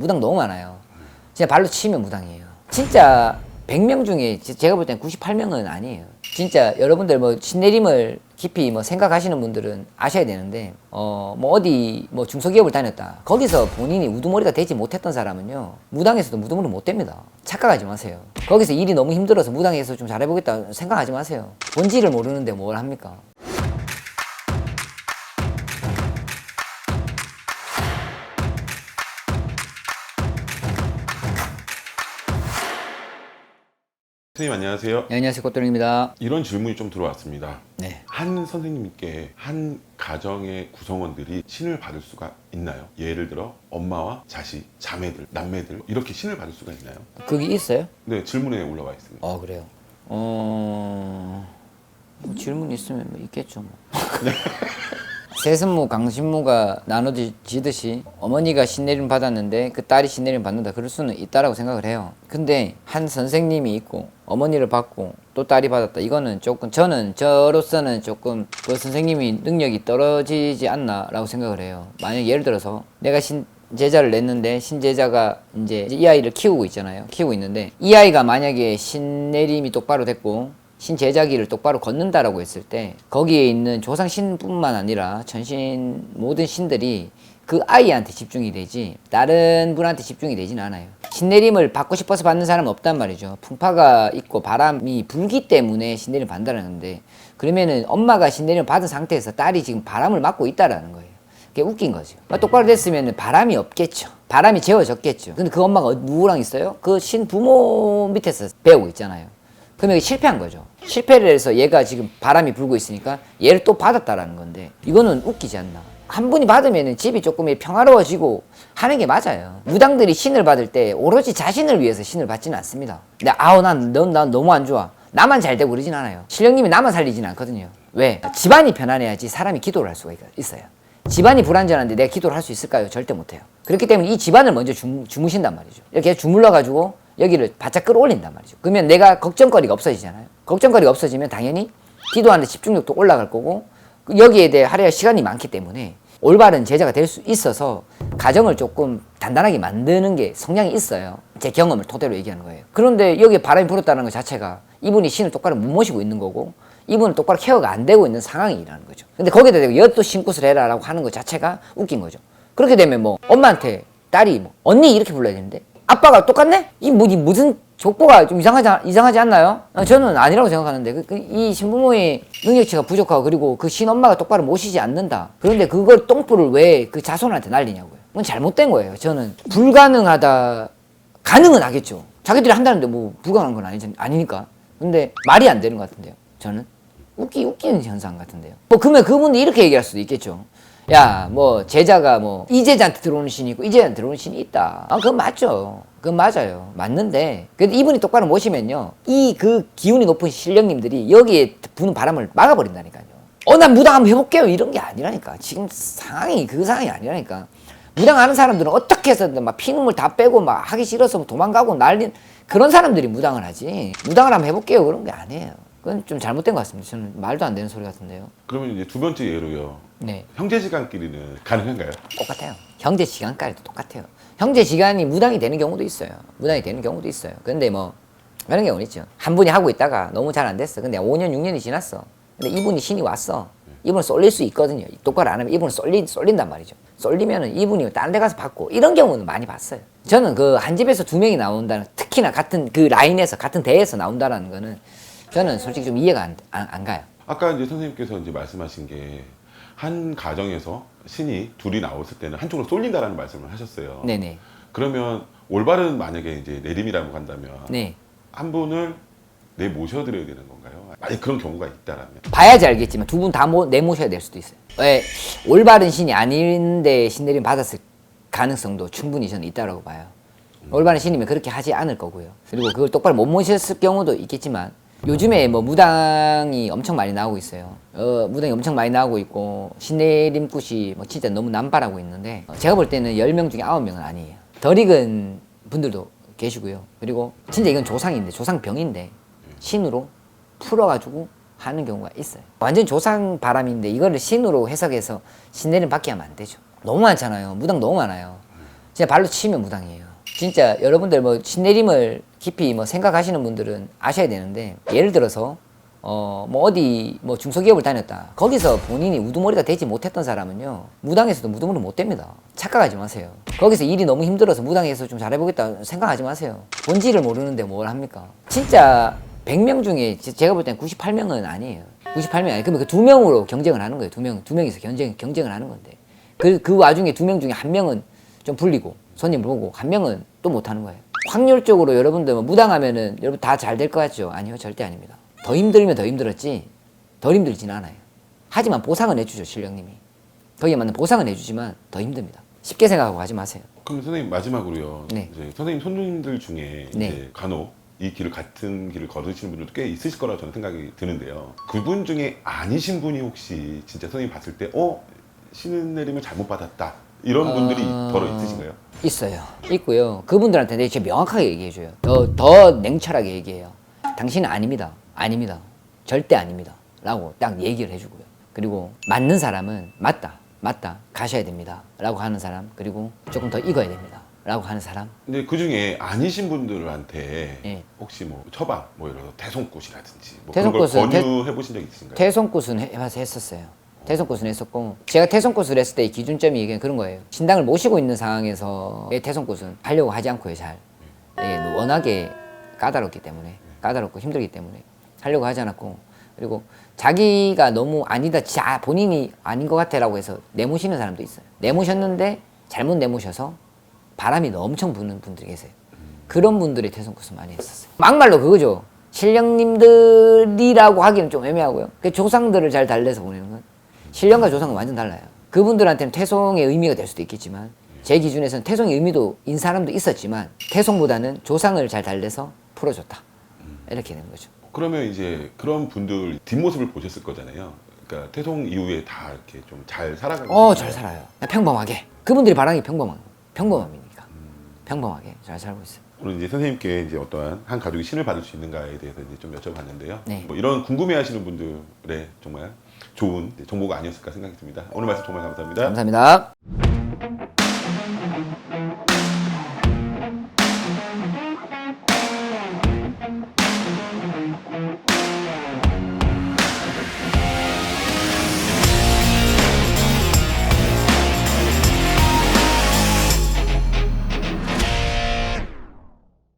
무당 너무 많아요. 진짜 발로 치면 무당이에요. 진짜 100명 중에 제가 볼 땐 98명은 아니에요. 진짜 여러분들 뭐 신내림을 깊이 뭐 생각하시는 분들은 아셔야 되는데 뭐 어디 뭐 중소기업을 다녔다 거기서 본인이 우두머리가 되지 못했던 사람은요 무당에서도 무두머리 못 됩니다. 착각하지 마세요. 거기서 일이 너무 힘들어서 무당에서 좀 잘해보겠다 생각하지 마세요. 본질을 모르는데 뭘 합니까? 선생님 안녕하세요. 네, 안녕하세요. 꽃돌입니다. 이런 질문이 좀 들어왔습니다. 네. 한 선생님께 한 가정의 구성원들이 신을 받을 수가 있나요? 예를 들어 엄마와 자식, 자매들, 남매들 이렇게 신을 받을 수가 있나요? 그게 있어요? 네, 질문에 올라와 있습니다. 그래요. 뭐 질문 있으면 뭐 있겠죠. 뭐. 세습무, 강신무가 나눠지듯이 어머니가 신내림 받았는데 그 딸이 신내림 받는다 그럴 수는 있다라고 생각을 해요. 근데 한 선생님이 있고 어머니를 받고 또 딸이 받았다 이거는 조금 저로서는 조금 그 선생님이 능력이 떨어지지 않나라고 생각을 해요. 만약 예를 들어서 내가 제자를 냈는데 신제자가 이제 이 아이를 키우고 있잖아요. 키우고 있는데 이 아이가 만약에 신내림이 똑바로 됐고 신제자기를 똑바로 걷는다라고 했을 때 거기에 있는 조상신뿐만 아니라 전신 모든 신들이 그 아이한테 집중이 되지 다른 분한테 집중이 되진 않아요. 신내림을 받고 싶어서 받는 사람은 없단 말이죠. 풍파가 있고 바람이 불기 때문에 신내림을 받는다는 건데 그러면은 엄마가 신내림을 받은 상태에서 딸이 지금 바람을 맞고 있다라는 거예요. 그게 웃긴 거죠. 똑바로 됐으면 바람이 없겠죠. 바람이 재워졌겠죠. 근데 그 엄마가 누구랑 있어요? 그 신부모 밑에서 배우고 있잖아요. 그러면 실패한 거죠. 실패를 해서 얘가 지금 바람이 불고 있으니까 얘를 또 받았다라는 건데 이거는 웃기지 않나. 한 분이 받으면 집이 조금 평화로워지고 하는 게 맞아요. 무당들이 신을 받을 때 오로지 자신을 위해서 신을 받지는 않습니다. 근데 난 너무 안 좋아. 나만 잘 되고 그러진 않아요. 신령님이 나만 살리지는 않거든요. 왜? 집안이 편안해야지 사람이 기도를 할 수가 있어요. 집안이 불안전한데 내가 기도를 할 수 있을까요? 절대 못해요. 그렇기 때문에 이 집안을 먼저 주무신단 말이죠. 이렇게 주물러가지고 여기를 바짝 끌어올린단 말이죠. 그러면 내가 걱정거리가 없어지잖아요. 걱정거리가 없어지면 당연히 기도하는데 집중력도 올라갈 거고 여기에 대해 할애할 시간이 많기 때문에 올바른 제자가 될 수 있어서 가정을 조금 단단하게 만드는 게 성향이 있어요. 제 경험을 토대로 얘기하는 거예요. 그런데 여기에 바람이 불었다는 것 자체가 이분이 신을 똑바로 못 모시고 있는 거고 이분은 똑바로 케어가 안 되고 있는 상황이라는 거죠. 근데 거기다 대고 여또 신굿을 해라 라고 하는 것 자체가 웃긴 거죠. 그렇게 되면 뭐 엄마한테 딸이 뭐 언니 이렇게 불러야 되는데 아빠가 똑같네? 무슨 족보가 좀 이상하지 않나요? 저는 아니라고 생각하는데 이 신부모의 능력치가 부족하고 그리고 그 신엄마가 똑바로 모시지 않는다. 그런데 그걸 똥불을 왜 그 자손한테 날리냐고요. 그건 잘못된 거예요. 저는 불가능하다. 가능은 하겠죠. 자기들이 한다는데 뭐 불가능한 건 아니니까. 근데 말이 안 되는 것 같은데요. 저는 웃기는 현상 같은데요. 뭐 그러면 그분이 이렇게 얘기할 수도 있겠죠. 야, 뭐 제자가 뭐 이 제자한테 들어오는 신이 있고 이 제자한테 들어오는 신이 있다. 그건 맞죠. 그건 맞아요. 맞는데 근데 이분이 똑바로 모시면요 이 그 기운이 높은 신령님들이 여기에 부는 바람을 막아버린다니까요. 난 무당 한번 해볼게요 이런 게 아니라니까. 지금 상황이 그 상황이 아니라니까. 무당 하는 사람들은 어떻게 해서든 막 피눈물 다 빼고 막 하기 싫어서 도망가고 난린 그런 사람들이 무당을 하지. 무당을 한번 해볼게요 그런 게 아니에요. 그건 좀 잘못된 것 같습니다. 저는 말도 안 되는 소리 같은데요. 그러면 이제 두 번째 예로요. 네. 형제지간끼리는 가능한가요? 똑같아요. 형제지간까지도 똑같아요. 형제지간이 무당이 되는 경우도 있어요. 무당이 되는 경우도 있어요. 근데 뭐 그런 경우는 있죠. 한 분이 하고 있다가 너무 잘 안 됐어. 근데 5년 6년이 지났어. 근데 이분이 신이 왔어. 이분은 쏠릴 수 있거든요. 똑바로 안 하면 이분은 쏠린단 말이죠. 쏠리면은 이분이 다른 데 가서 받고 이런 경우는 많이 봤어요. 저는 그 한 집에서 두 명이 나온다는, 특히나 같은 그 라인에서 같은 대에서 나온다는 거는 저는 솔직히 좀 이해가 안 가요. 아까 이제 선생님께서 이제 말씀하신 게 한 가정에서 신이 둘이 나왔을 때는 한쪽으로 쏠린다라는 말씀을 하셨어요. 네네. 그러면 올바른 만약에 이제 내림이라고 한다면 네. 한 분을 모셔드려야 되는 건가요? 만약 그런 경우가 있다라면 봐야지 알겠지만 두 분 다 내모셔야 될 수도 있어요. 왜? 올바른 신이 아닌데 신내림 받았을 가능성도 충분히 저는 있다고 봐요. 올바른 신이면 그렇게 하지 않을 거고요. 그리고 그걸 똑바로 못 모셨을 경우도 있겠지만 요즘에 뭐 무당이 엄청 많이 나오고 있어요. 무당이 엄청 많이 나오고 있고 신내림굿이 뭐 진짜 너무 남발하고 있는데 제가 볼 때는 10명 중에 9명은 아니에요. 덜 익은 분들도 계시고요. 그리고 진짜 이건 조상인데 조상병인데 신으로 풀어가지고 하는 경우가 있어요. 완전 조상 바람인데 이거를 신으로 해석해서 신내림 받게 하면 안 되죠. 너무 많잖아요. 무당 너무 많아요. 진짜 발로 치면 무당이에요. 진짜 여러분들 뭐 신내림을 깊이 뭐 생각하시는 분들은 아셔야 되는데, 예를 들어서 뭐 어디 뭐 중소기업을 다녔다. 거기서 본인이 우두머리가 되지 못했던 사람은요, 무당에서도 무두머리 못 됩니다. 착각하지 마세요. 거기서 일이 너무 힘들어서 무당에서 좀 잘해보겠다 생각하지 마세요. 본질을 모르는데 뭘 합니까? 진짜 100명 중에 제가 볼 땐 98명은 아니에요. 98명이 아니에요. 그러면 그 2명으로 경쟁을 하는 거예요. 2명이서 경쟁을 하는 건데. 그 와중에 2명 중에 1명은 좀 불리고 손님을 보고 1명은 또 못하는 거예요. 확률적으로 여러분들 뭐 무당하면은 여러분 다 잘 될 것 같죠? 아니요, 절대 아닙니다. 더 힘들면 더 힘들었지 덜 힘들진 않아요. 하지만 보상은 해주죠, 신령님이. 거기에 맞는 보상은 해주지만 더 힘듭니다. 쉽게 생각하고 하지 마세요. 그럼 선생님 마지막으로요. 네. 이제 선생님 손님들 중에 네. 이제 간혹 이 길을 같은 길을 걸으시는 분들도 꽤 있으실 거라고 저는 생각이 드는데요. 그분 중에 아니신 분이 혹시 진짜 선생님 봤을 때 신은 내림을 잘못 받았다 이런 분들이 더러 있으신가요? 있어요. 있고요. 그분들한테 내가 진짜 명확하게 얘기해줘요. 더 냉철하게 얘기해요. 당신은 아닙니다. 아닙니다. 절대 아닙니다. 라고 딱 얘기를 해주고요. 그리고 맞는 사람은 맞다. 가셔야 됩니다. 라고 하는 사람, 그리고 조금 더 익어야 됩니다. 라고 하는 사람. 근데 그 중에 아니신 분들한테 예. 혹시 뭐 처방, 뭐 예를 들어 대손꽃이라든지 뭐 대손꽃은 그런 걸 권유해 보신 적 있으신가요? 태손꽃은 했었어요. 태손꽃은 했었고, 제가 태손꽃을 했을 때 기준점이 이게 그런 거예요. 신당을 모시고 있는 상황에서의 태손꽃은 하려고 하지 않고요, 잘. 예, 워낙에 까다롭고 힘들기 때문에 하려고 하지 않았고, 그리고 자기가 너무 아니다, 본인이 아닌 것 같아라고 해서 내모시는 사람도 있어요. 내모셨는데 잘못 내모셔서 바람이 엄청 부는 분들이 계세요. 그런 분들의 태손꽃을 많이 했었어요. 막말로 그거죠. 신령님들이라고 하기는 좀 애매하고요. 그 조상들을 잘 달래서 보내는 건, 신령과 조상은 완전 달라요. 그분들한테는 태송의 의미가 될 수도 있겠지만, 제 기준에서는 태송의 의미도 인 사람도 있었지만 태송보다는 조상을 잘 달래서 풀어줬다, 이렇게 되는 거죠. 그러면 이제 그런 분들 뒷모습을 보셨을 거잖아요. 그러니까 태송 이후에 다 이렇게 좀 잘 살아가고 잘 살아요. 평범하게. 그분들이 바라는 게 평범함이니까 평범하게 잘 살고 있어요. 오늘 이제 선생님께 이제 어떠한 한 가족이 신을 받을 수 있는가에 대해서 이제 좀 여쭤봤는데요. 네. 뭐 이런 궁금해하시는 분들의 정말 좋은 정보가 아니었을까 생각이 듭니다. 오늘 말씀 정말 감사합니다. 감사합니다.